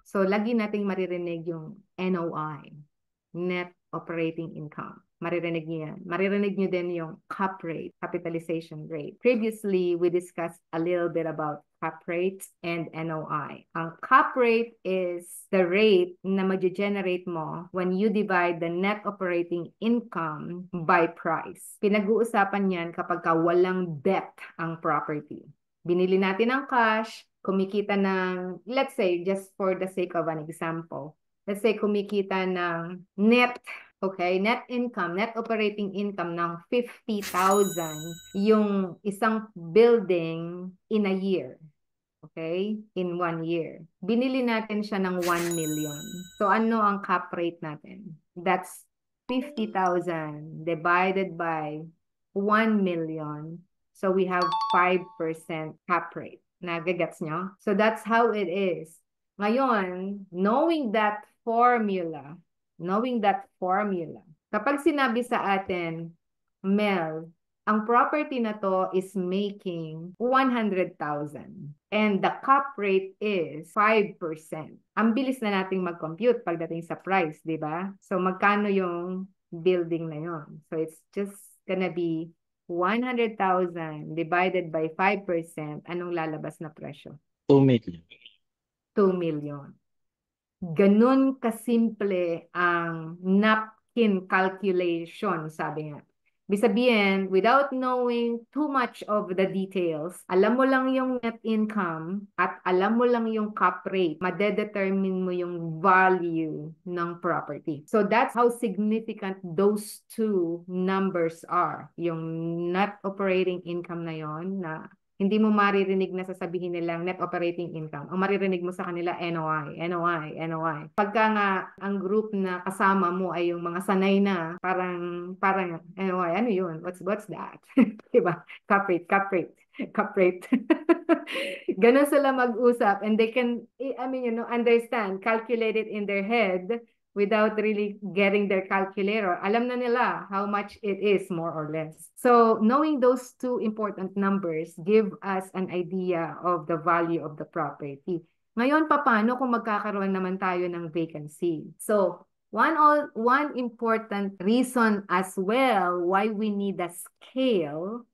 So, lagi nating maririnig yung NOI, Net Operating Income. Maririnig niyo yan. Maririnig niyo din yung cap rate, capitalization rate. Previously, we discussed a little bit about cap rates and NOI. Ang cap rate is the rate na mag-generate mo when you divide the net operating income by price. Pinag-uusapan yan kapag walang debt ang property. Binili natin ang cash, kumikita ng, let's say, just for the sake of an example, let's say kumikita ng net, okay, net income, net operating income ng 50,000 yung isang building in a year. Okay? In 1 year. Binili natin siya ng 1 million. So ano ang cap rate natin? That's 50,000 divided by 1 million. So we have 5% cap rate. Nagagets nyo? So that's how it is. Ngayon, knowing that formula, kapag sinabi sa atin, Mel, ang property na to is making 100,000 and the cap rate is 5%. Ang bilis na nating mag-compute pagdating sa price, di ba? So magkano yung building na yon? So it's just gonna be 100,000 divided by 5%. Anong lalabas na presyo? 2 million. 2 million. Ganun kasimple ang napkin calculation, sabi nga. Ibig sabihin, without knowing too much of the details, alam mo lang yung net income at alam mo lang yung cap rate, madedetermine mo yung value ng property. So that's how significant those two numbers are. Yung net operating income na yon na hindi mo maririnig na sasabihin nilang net operating income. Ang maririnig mo sa kanila, NOI, NOI, NOI. Pagka nga ang group na kasama mo ay yung mga sanay na, parang NOI, ano yun? What's that? Diba? Cap rate. Ganun sila mag-usap and they can, understand, calculate it in their head without really getting their calculator. Alam na nila how much it is, more or less. So, knowing those two important numbers give us an idea of the value of the property. Ngayon, paano kung magkakaroon naman tayo ng vacancy? So, one important reason as well why we need a scale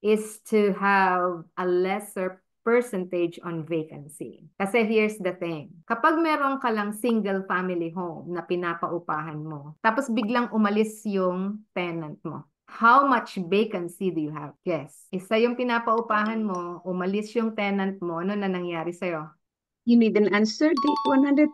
is to have a lesser percentage on vacancy. Kasi here's the thing. Kapag meron ka lang single family home na pinapaupahan mo, tapos biglang umalis yung tenant mo, how much vacancy do you have? Yes. Isa yung pinapaupahan mo, umalis yung tenant mo, ano na nangyari sa'yo? You need an answer, date 100%.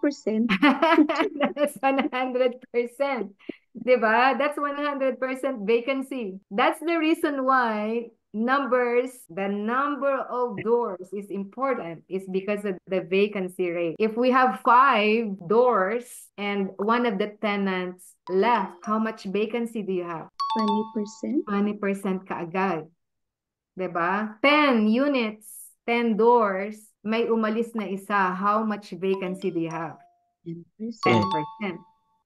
That's 100%. Diba? That's 100% vacancy. That's the reason why the number of doors is important, is because of the vacancy rate. If we have 5 doors and one of the tenants left, how much vacancy do you have? 20%. 20% kaagad. Diba? 10 units, 10 doors, may umalis na isa, how much vacancy do you have? 10%.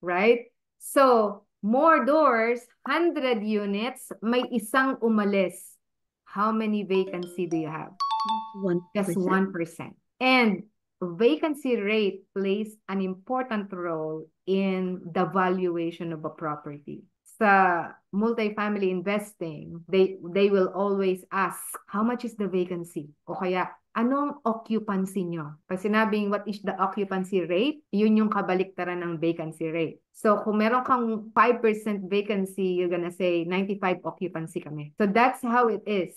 Right? So, more doors, 100 units, may isang umalis. How many vacancy do you have? 1%. Just 1%. And vacancy rate plays an important role in the valuation of a property. Sa multifamily investing, they will always ask, how much is the vacancy? O kaya, anong occupancy nyo? Pag sinabing what is the occupancy rate, yun yung kabaliktaran ng vacancy rate. So kung meron kang 5% vacancy, you're gonna say 95 occupancy kami. So that's how it is.